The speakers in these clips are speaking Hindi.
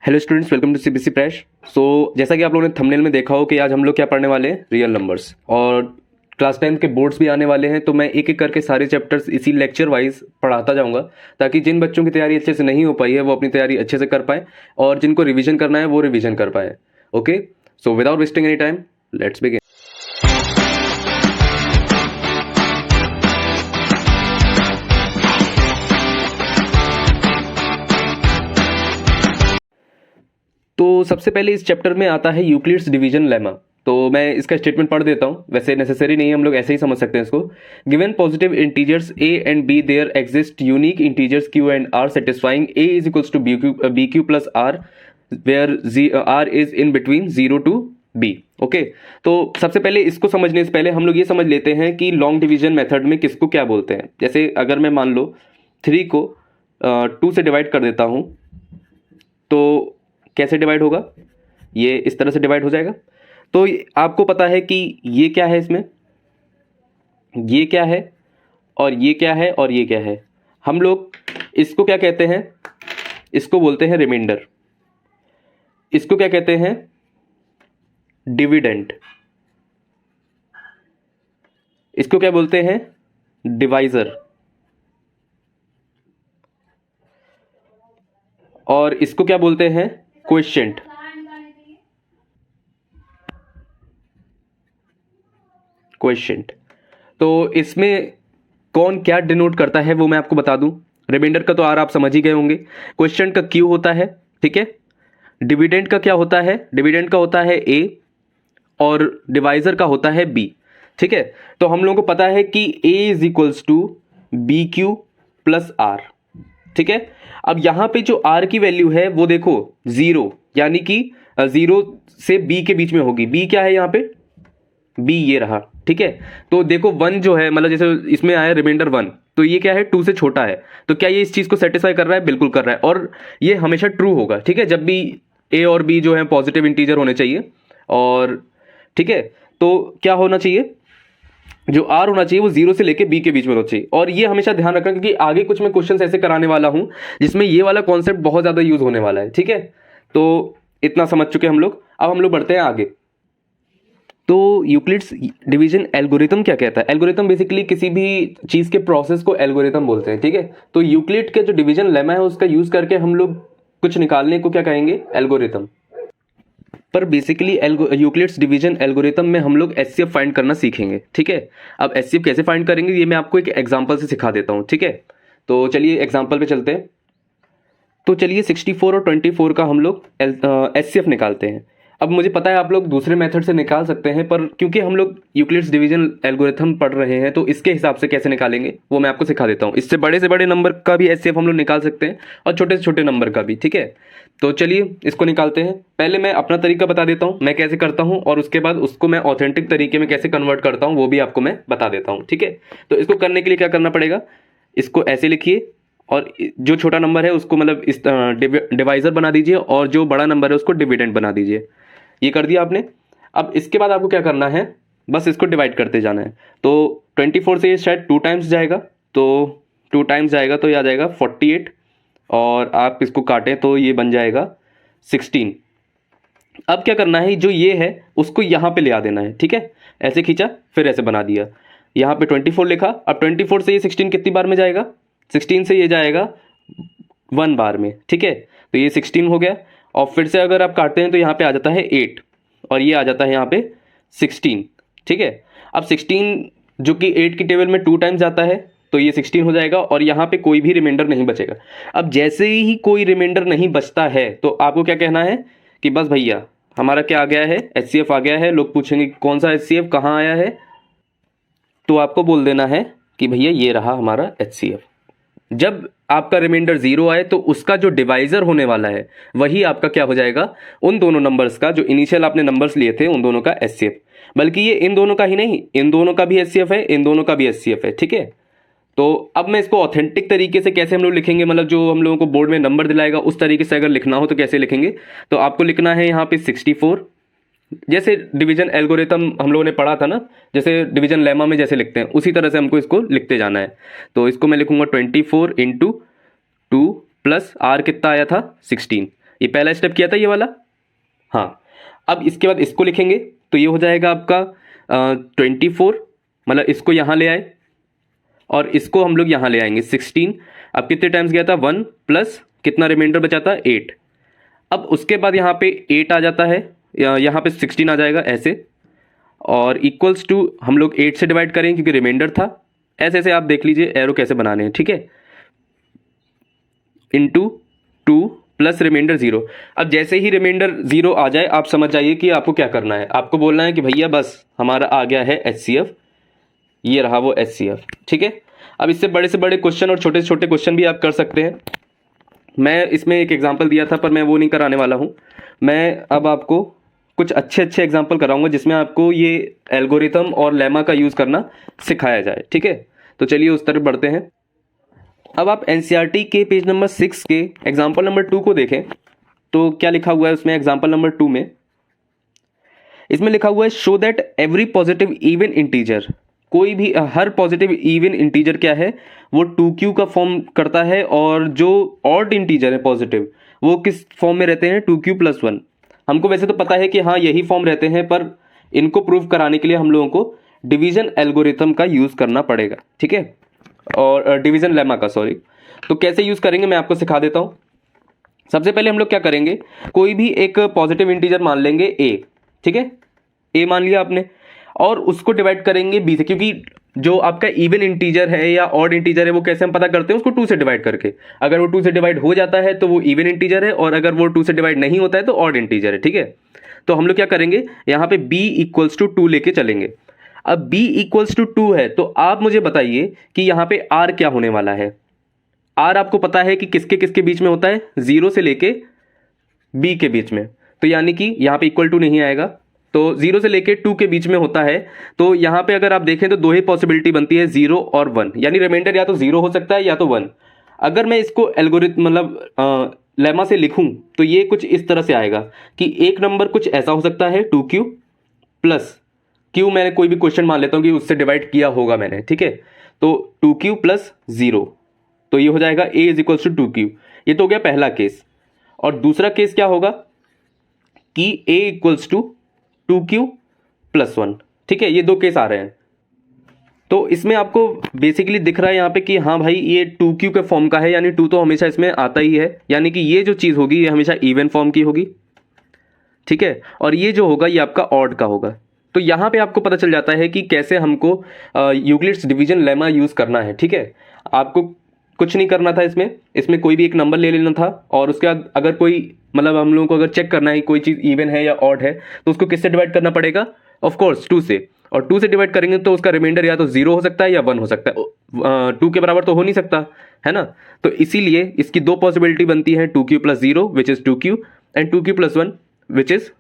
Hello students, welcome to CBC प्रैश। जैसा कि आप लोगों ने थंबनेल में देखा हो कि आज हम लोग क्या पढ़ने वाले हैं, रियल नंबर्स। और क्लास 10 के बोर्ड्स भी आने वाले हैं, तो मैं एक एक करके सारे चैप्टर्स इसी लेक्चर वाइज पढ़ाता जाऊंगा, ताकि जिन बच्चों की तैयारी अच्छे से नहीं हो पाई है वो अपनी तैयारी अच्छे से कर पाए, और जिनको रिविजन करना है वो रिविजन कर पाए। Okay, so without wasting any time, let's begin. तो सबसे पहले इस चैप्टर में आता है यूक्लिड्स डिवीजन लेमा। तो मैं इसका स्टेटमेंट पढ़ देता हूँ, वैसे नेसेसरी नहीं है, हम लोग ऐसे ही समझ सकते हैं इसको। Given positive integers a and b, there exist unique integers q and r satisfying a is equals to bq plus r, where r is in between 0 to b। Okay, तो सबसे पहले इसको समझने से पहले हम लोग ये समझ लेते हैं कि लॉन्ग डिवीजन मेथड में किसको क्या बोलते हैं। जैसे अगर मैं मान लो 3 को 2 से डिवाइड कर देता हूँ, तो कैसे डिवाइड होगा, ये इस तरह से डिवाइड हो जाएगा। तो आपको पता है कि ये क्या है, इसमें ये क्या है और ये क्या है और ये क्या है। हम लोग इसको क्या कहते हैं, इसको बोलते हैं रिमाइंडर। इसको क्या कहते हैं, डिविडेंड। इसको क्या बोलते हैं, डिवाइजर। और इसको क्या बोलते हैं, क्वोशिएंट। क्वोशिएंट। तो इसमें कौन क्या डिनोट करता है वो मैं आपको बता दूं। रिमाइंडर का तो आर आप समझ ही गए होंगे। क्वोशिएंट का क्यू होता है, ठीक है। डिविडेंड का क्या होता है, डिविडेंड का होता है ए, और डिवाइजर का होता है बी, ठीक है। तो हम लोगों को पता है कि A is equals to B Q plus R, ठीक है। अब यहां पे जो आर की वैल्यू है वो देखो 0, यानी कि 0 से बी के बीच में होगी। बी क्या है यहाँ पे, बी ये रहा, ठीक है। तो देखो 1 जो है, मतलब जैसे इसमें आया रिमाइंडर 1, तो ये क्या है, 2 से छोटा है। तो क्या ये इस चीज को सेटिस्फाई कर रहा है, बिल्कुल कर रहा है। और ये हमेशा ट्रू होगा, ठीक है, जब भी ए और बी जो है पॉजिटिव इंटीजर होने चाहिए। और ठीक है, तो क्या होना चाहिए, जो आर होना चाहिए वो 0 से लेके बी के बीच में होना चाहिए। और ये हमेशा ध्यान रखना, क्योंकि आगे कुछ मैं क्वेश्चंस ऐसे कराने वाला हूं जिसमें ये वाला कॉन्सेप्ट बहुत ज्यादा यूज होने वाला है, ठीक है। तो इतना समझ चुके हम लोग, अब हम लोग बढ़ते हैं आगे। तो यूक्लिड्स डिवीजन एल्गोरिथम क्या कहता है। एल्गोरिथम बेसिकली किसी भी चीज के प्रोसेस को एल्गोरिथम बोलते हैं, ठीक है। तो यूक्लिड के जो डिवीजन लेमा है उसका यूज करके हम लोग कुछ निकालने को क्या कहेंगे, एल्गोरिथम। पर बेसिकली यूक्लिड्स डिवीजन एल्गोरिथम में हम लोग एचसीएफ फाइंड करना सीखेंगे, ठीक है। अब एचसीएफ कैसे फाइंड करेंगे ये मैं आपको एक एग्जांपल से सिखा देता हूं, ठीक है। तो चलिए एग्जांपल पे चलते हैं। तो चलिए 64 और 24 का हम लोग एचसीएफ निकालते हैं। अब मुझे पता है आप लोग दूसरे मेथड से निकाल सकते हैं, पर क्योंकि हम लोग यूक्लिड्स डिवीजन एल्गोरिथम पढ़ रहे हैं तो इसके हिसाब से कैसे निकालेंगे वो मैं आपको सिखा देता हूँ। इससे बड़े से बड़े नंबर का भी एचसीएफ हम लोग निकाल सकते हैं और छोटे से छोटे नंबर का भी, ठीक है। तो चलिए इसको निकालते हैं। पहले मैं अपना तरीका बता देता हूँ मैं कैसे करता हूँ, और उसके बाद उसको मैं ऑथेंटिक तरीके में कैसे कन्वर्ट करता हूँ वो भी आपको मैं बता देता हूँ, ठीक है। तो इसको करने के लिए क्या करना पड़ेगा, इसको ऐसे लिखिए, और जो छोटा नंबर है उसको मतलब इस डिवाइजर बना दीजिए, और जो बड़ा नंबर है उसको डिविडेंड बना दीजिए। ये कर दिया आपने। अब इसके बाद आपको क्या करना है, बस इसको डिवाइड करते जाना है। तो 24 से ये शायद 2 टाइम्स जाएगा, तो 2 टाइम्स जाएगा तो ये आ जाएगा 48, और आप इसको काटें तो ये बन जाएगा 16। अब क्या करना है, जो ये है उसको यहाँ पे ले आ देना है, ठीक है। ऐसे खींचा, फिर ऐसे बना दिया, यहाँ पे 24 लिखा। अब 24 से ये 16 कितनी बार में जाएगा, 16 से ये जाएगा 1 बार में, ठीक है। तो ये 16 हो गया। और फिर से अगर आप काटते हैं तो यहाँ पे आ जाता है 8, और ये आ जाता है यहाँ पे 16, ठीक है। अब 16 जो कि 8 की टेबल में 2 टाइम्स जाता है, तो ये 16 हो जाएगा, और यहाँ पे कोई भी रिमाइंडर नहीं बचेगा। अब जैसे ही कोई रिमाइंडर नहीं बचता है तो आपको क्या कहना है कि बस भैया हमारा क्या आ गया है, एचसीएफ आ गया है। लोग पूछेंगे कौन सा एचसीएफ, कहाँ आया है, तो आपको बोल देना है कि भैया ये रहा हमारा एचसीएफ। जब आपका रिमाइंडर 0 आए तो उसका जो डिवाइजर होने वाला है वही आपका क्या हो जाएगा, उन दोनों नंबर्स का, जो इनिशियल आपने नंबर्स लिए थे उन दोनों का एचसीएफ। बल्कि ये इन दोनों का ही नहीं, इन दोनों का भी एचसीएफ है, इन दोनों का भी एचसीएफ है, ठीक है। तो अब मैं इसको ऑथेंटिक तरीके से कैसे हम लोग लिखेंगे, मतलब जो हम लोगों को बोर्ड में नंबर दिलाएगा उस तरीके से अगर लिखना हो तो कैसे लिखेंगे। तो आपको लिखना है यहाँ पे 64, जैसे डिवीजन एल्गोरिथम हम लोगों ने पढ़ा था ना, जैसे डिवीजन लेमा में जैसे लिखते हैं उसी तरह से हमको इसको लिखते जाना है। तो इसको मैं लिखूंगा 24 इंटू 2 प्लस आर कितना आया था 16, ये पहला स्टेप किया था ये वाला। हाँ, अब इसके बाद इसको लिखेंगे तो ये हो जाएगा आपका 24, मतलब इसको यहाँ ले आए और इसको हम लोग यहाँ ले आएंगे 16। अब कितने टाइम्स गया था 1 प्लस कितना रिमाइंडर बचा था 8। अब उसके बाद यहाँ पे 8 आ जाता है, यहाँ पे 16 आ जाएगा ऐसे, और इक्वल्स टू हम लोग 8 से डिवाइड करेंगे क्योंकि रिमाइंडर था। ऐसे ऐसे आप देख लीजिए एरो कैसे बनाने हैं, ठीक है। Into 2 plus remainder 0। अब जैसे ही रिमाइंडर 0 आ जाए आप समझ जाइए कि आपको क्या करना है। आपको बोलना है कि भैया बस हमारा आ गया है HCF, ये रहा वो HCF, ठीक है। अब इससे बड़े से बड़े क्वेश्चन और छोटे से छोटे क्वेश्चन भी आप कर सकते हैं। मैं इसमें एक एग्जांपल दिया था पर मैं वो नहीं कराने वाला हूँ। मैं अब आपको कुछ अच्छे अच्छे एग्जांपल कराऊंगा जिसमें आपको ये एल्गोरिथम और लेमा का यूज़ करना सिखाया जाए, ठीक है। तो चलिए उस तरफ बढ़ते हैं। अब आप NCERT के पेज नंबर 6 के एग्जाम्पल नंबर 2 को देखें तो क्या लिखा हुआ है उसमें। एग्जाम्पल नंबर 2 में इसमें लिखा हुआ है show that every positive even integer, कोई भी हर पॉजिटिव इवन इंटीजर क्या है वो 2q का फॉर्म करता है, और जो ऑड इंटीजर है पॉजिटिव वो किस फॉर्म में रहते हैं 2q + 1। हमको वैसे तो पता है कि हाँ यही फॉर्म रहते हैं, पर इनको प्रूव कराने के लिए हम लोगों को डिवीजन एल्गोरिथम का यूज़ करना पड़ेगा, ठीक है, और डिवीजन लेमा का, सॉरी। तो कैसे यूज़ करेंगे मैं आपको सिखा देता हूँ। सबसे पहले हम लोग क्या करेंगे, कोई भी एक पॉजिटिव इंटीजर मान लेंगे a, ठीक है, a मान लिया आपने, और उसको डिवाइड करेंगे b से, क्योंकि जो आपका इवन इंटीजर है या ऑड इंटीजर है वो कैसे हम पता करते हैं, उसको 2 से डिवाइड करके। अगर वो 2 से डिवाइड हो जाता है तो वो इवन इंटीजर है, और अगर वो 2 से डिवाइड नहीं होता है तो ऑड इंटीजर है, ठीक है। तो हम लोग क्या करेंगे, यहाँ पे b = 2 लेके चलेंगे। अब b = 2 है तो आप मुझे बताइए कि यहाँ पे r क्या होने वाला है। r आपको पता है कि किसके किसके बीच में होता है, 0 से लेके b के बीच में, तो यानी कि यहाँ पे = नहीं आएगा, तो 0 से लेके 2 के बीच में होता है। तो यहाँ पे अगर आप देखें तो दो ही पॉसिबिलिटी बनती है, 0 और 1, यानी रिमाइंडर या तो 0 हो सकता है या तो 1। अगर मैं इसको एल्गोरिथम मतलब लेमा से लिखूं तो ये कुछ इस तरह से आएगा कि एक नंबर कुछ ऐसा हो सकता है 2q प्लस q, मैंने कोई भी क्वेश्चन मान लेता हूं कि उससे डिवाइड किया होगा मैंने, ठीक है। तो 2q + 0, तो ये हो जाएगा a = 2q। ये तो हो गया पहला केस। और दूसरा केस क्या होगा कि a = 2q + 1, ठीक है। ये दो केस आ रहे हैं। तो इसमें आपको बेसिकली दिख रहा है यहाँ पे कि हाँ भाई ये 2q के फॉर्म का है, यानी 2 तो हमेशा इसमें आता ही है, यानी कि ये जो चीज़ होगी ये हमेशा इवन फॉर्म की होगी, ठीक है। और ये जो होगा ये आपका ऑड का होगा। तो यहाँ पे आपको पता चल जाता है कि कैसे हमको यूक्लिड्स डिवीजन लेमा यूज़ करना है, ठीक है। आपको कुछ नहीं करना था इसमें कोई भी एक नंबर ले लेना था, और उसके बाद अगर कोई मतलब हम लोगों को अगर चेक करना है कोई चीज़ इवन है या ऑड है तो उसको किससे डिवाइड करना पड़ेगा, ऑफ कोर्स 2 से। और 2 से डिवाइड करेंगे तो उसका रिमाइंडर या तो 0 हो सकता है या 1 हो सकता है, 2 के बराबर तो हो नहीं सकता है ना। तो इसीलिए इसकी दो पॉसिबिलिटी बनती है, 2q + 0 which is 2q and 2q + 1 which is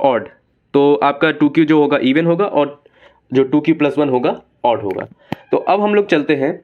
odd. तो आपका 2q जो होगा इवन होगा और जो 2q + 1 होगा ऑड होगा। तो अब हम लोग चलते हैं।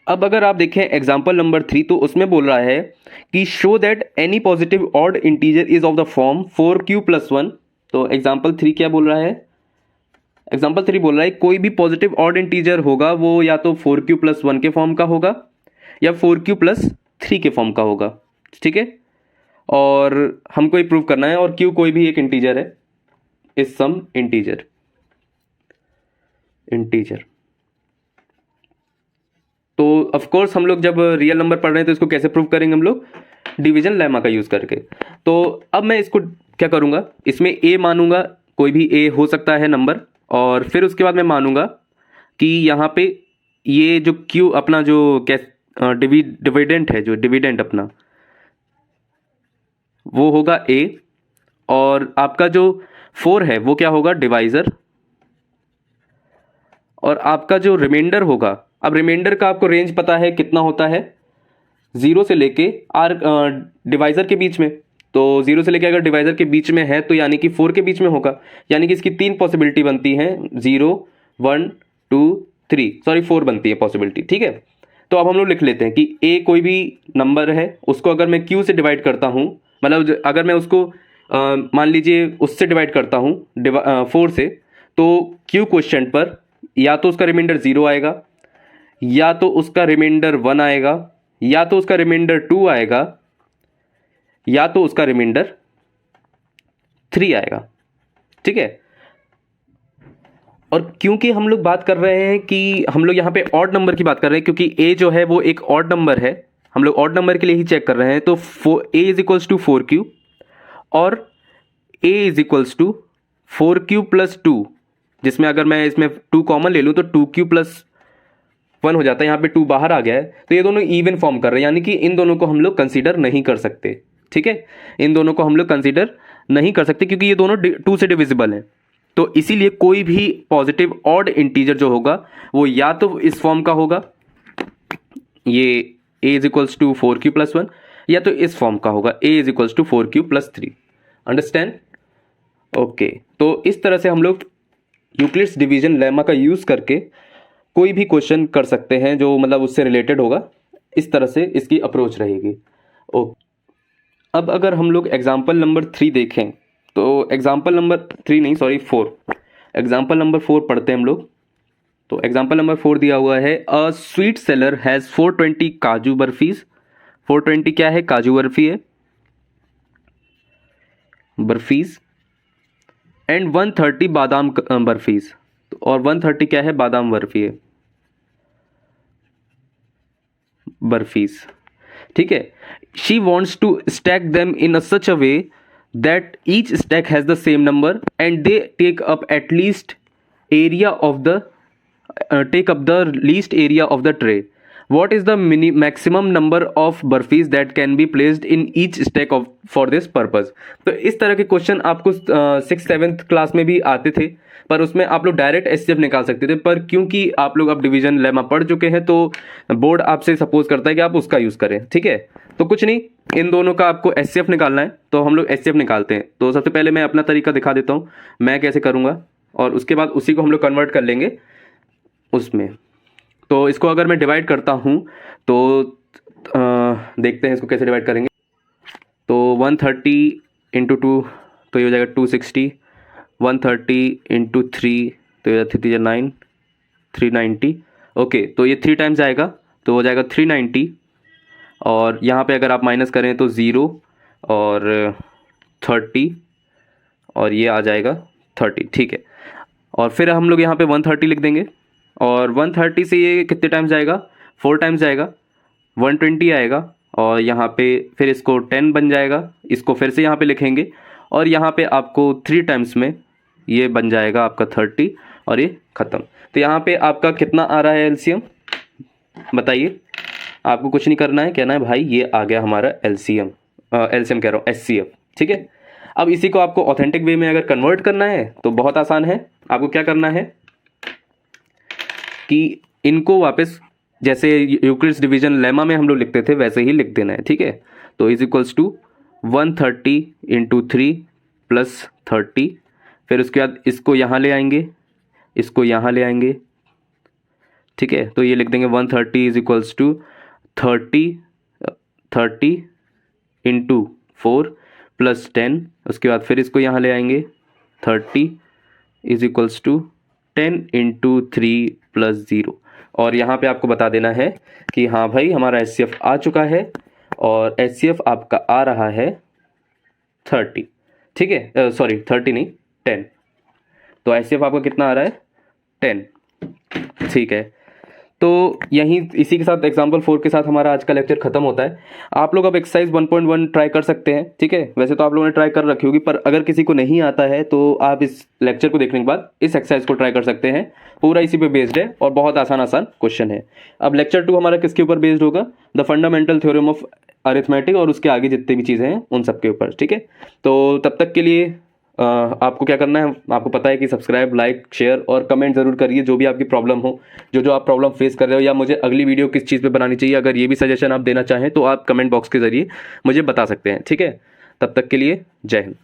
अब अगर आप देखें एग्जाम्पल नंबर 3 तो उसमें बोल रहा है कि show that any positive odd integer is of the form 4q + 1। तो एग्जाम्पल 3 क्या बोल रहा है, एग्जाम्पल 3 बोल रहा है कोई भी पॉजिटिव ऑड इंटीजर होगा वो या तो 4q + 1 के फॉर्म का होगा या 4q + 3 के फॉर्म का होगा, ठीक है। और हमको ये प्रूव करना है, और q कोई भी एक इंटीजर है, इज सम इंटीजर। तो ऑफ कोर्स हम लोग जब रियल नंबर पढ़ रहे हैं तो इसको कैसे प्रूव करेंगे, हम लोग डिवीजन लेमा का यूज़ करके। तो अब मैं इसको क्या करूँगा, इसमें a मानूंगा, कोई भी a हो सकता है नंबर, और फिर उसके बाद मैं मानूंगा कि यहाँ पे ये जो q अपना जो डिविडेंट है, जो डिविडेंट अपना वो होगा a, और आपका जो 4 है वो क्या होगा डिवाइज़र, और आपका जो रिमाइंडर होगा, अब रिमाइंडर का आपको रेंज पता है कितना होता है, 0 से लेके आर डिवाइज़र के बीच में। तो 0 से लेके अगर डिवाइज़र के बीच में है तो यानी कि 4 के बीच में होगा, यानी कि इसकी 3 पॉसिबिलिटी बनती हैं, 0 1 2 3, सॉरी 4 बनती है पॉसिबिलिटी, ठीक है। तो अब हम लोग लिख लेते हैं कि a कोई भी नंबर है उसको अगर मैं q से डिवाइड करता हूँ, मतलब अगर मैं उसको मान लीजिए उससे डिवाइड करता हूँ 4 से, तो q क्वेश्चन पर या तो उसका रिमाइंडर 0 आएगा, या तो उसका रिमाइंडर 1 आएगा, या तो उसका रिमाइंडर 2 आएगा, या तो उसका रिमाइंडर 3 आएगा, ठीक है। और क्योंकि हम लोग बात कर रहे हैं कि हम लोग यहाँ पे ऑड नंबर की बात कर रहे हैं, क्योंकि a जो है वो एक ऑड नंबर है, हम लोग ऑड नंबर के लिए ही चेक कर रहे हैं, तो a is equals to 4q और a is equals to 4q plus 2, जिसमें अगर मैं इसमें 2 कॉमन ले लूँ तो 2q प्लस 1 हो जाता है। यहाँ पे 2 बाहर आ गया है, तो ये दोनों इवन फॉर्म कर रहे हैं, यानी कि इन दोनों को हम लोग कंसीडर नहीं कर सकते, ठीक है। इन दोनों को हम लोग कंसीडर नहीं कर सकते क्योंकि ये दोनों 2 से डिविजिबल हैं। तो इसीलिए कोई भी पॉजिटिव ऑड इंटीजर जो होगा वो या तो इस फॉर्म का होगा, ये a is equals to 4q plus 1, या तो इस फॉर्म का होगा a is equals to 4q plus 3। Understand? Okay, तो इस तरह से हम लोग यूक्लिड्स डिवीजन लेमा का यूज़ करके कोई भी क्वेश्चन कर सकते हैं जो मतलब उससे रिलेटेड होगा। इस तरह से इसकी अप्रोच रहेगी। ओके, अब अगर हम लोग एग्जाम्पल नंबर 3 देखें तो एग्जाम्पल नंबर 3 नहीं, सॉरी 4, एग्जाम्पल नंबर 4 पढ़ते हैं हम लोग। तो एग्जाम्पल नंबर 4 दिया हुआ है, अ स्वीट सेलर हैज़ 420 काजू बर्फीज। 420 क्या है? काजू बर्फी है, बर्फीज, एंड 130 बादाम बर्फीज, और 130 क्या है? बादाम बर्फी है, बर्फीज, ठीक है। She wants to stack them in such a way that each stack has the same number and they take up at least area of the take up the least area of the tray. What is the maximum number of burfis that can be placed in each stack of for this purpose? तो इस तरह के क्वेश्चन आपको 6th-7th क्लास में भी आते थे, पर उसमें आप लोग डायरेक्ट एचसीएफ निकाल सकते थे, पर क्योंकि आप लोग अब डिवीजन लेमा पढ़ चुके हैं तो बोर्ड आपसे सपोज करता है कि आप उसका यूज़ करें, ठीक है। तो कुछ नहीं, इन दोनों का आपको एचसीएफ निकालना है, तो हम लोग एचसीएफ निकालते हैं। तो सबसे पहले मैं अपना तरीका दिखा देता हूँ मैं कैसे करूँगा, और उसके बाद उसी को हम लोग कन्वर्ट कर लेंगे उसमें। तो इसको अगर मैं डिवाइड करता हूँ तो देखते हैं इसको कैसे डिवाइड करेंगे। तो 130 इंटू 2 तो ये हो जाएगा 260, 130 इंटू 3 तो ये 9, 390। ओके, तो ये 3 टाइम्स आएगा तो हो जाएगा 390, और यहाँ पे अगर आप माइनस करें तो 0 और 30, और ये आ जाएगा 30, ठीक है। और फिर हम लोग यहाँ पे 130 लिख देंगे, और 130 से ये कितने टाइम्स जाएगा? 4 टाइम्स जाएगा, 120 आएगा, और यहाँ पे फिर इसको 10 बन जाएगा, इसको फिर से यहाँ पे लिखेंगे, और यहाँ पे आपको 3 टाइम्स में ये बन जाएगा आपका 30, और ये ख़त्म। तो यहाँ पे आपका कितना आ रहा है एलसीएम बताइए? आपको कुछ नहीं करना है, कहना है भाई ये आ गया हमारा एलसीएम, एलसीएम कह रहा हूँ एचसीएफ, ठीक है। अब इसी को आपको ऑथेंटिक वे में अगर कन्वर्ट करना है तो बहुत आसान है। आपको क्या करना है कि इनको वापस जैसे यूक्लिड्स डिवीजन लेमा में हम लोग लिखते थे वैसे ही लिख देना है, ठीक है। तो is equals to 130 into 3 plus 30, फिर उसके बाद इसको यहाँ ले आएंगे, इसको यहाँ ले आएंगे, ठीक है। तो ये लिख देंगे 130 is equals to 30 into 4 plus 10, उसके बाद फिर इसको यहाँ ले आएंगे, 30 is equals to 10 into 3 plus 0, और यहाँ पे आपको बता देना है कि हाँ भाई हमारा एचसीएफ आ चुका है, और एचसीएफ आपका आ रहा है 30, ठीक है, सॉरी 30 नहीं 10। तो एचसीएफ आपका कितना आ रहा है? 10, ठीक है। तो यहीं इसी के साथ एग्जाम्पल 4 के साथ हमारा आज का लेक्चर खत्म होता है। आप लोग अब एक्सरसाइज 1.1 ट्राई कर सकते हैं, ठीक है। वैसे तो आप लोगों ने ट्राई कर रखी होगी, पर अगर किसी को नहीं आता है तो आप इस लेक्चर को देखने के बाद इस एक्सरसाइज को ट्राई कर सकते हैं। पूरा इसी पे बेस्ड है और बहुत आसान क्वेश्चन है। अब लेक्चर 2 हमारा किसके ऊपर बेस्ड होगा? The fundamental theorem of arithmetic, और उसके आगे जितनी भी चीज़ें हैं उन सब के ऊपर, ठीक है। तो तब तक के लिए आपको क्या करना है, आपको पता है कि सब्सक्राइब, लाइक, शेयर और कमेंट ज़रूर करिए जो भी आपकी प्रॉब्लम हो, जो आप प्रॉब्लम फेस कर रहे हो, या मुझे अगली वीडियो किस चीज़ पे बनानी चाहिए, अगर ये भी सजेशन आप देना चाहें तो आप कमेंट बॉक्स के ज़रिए मुझे बता सकते हैं, ठीक है। तब तक के लिए जय हिंद।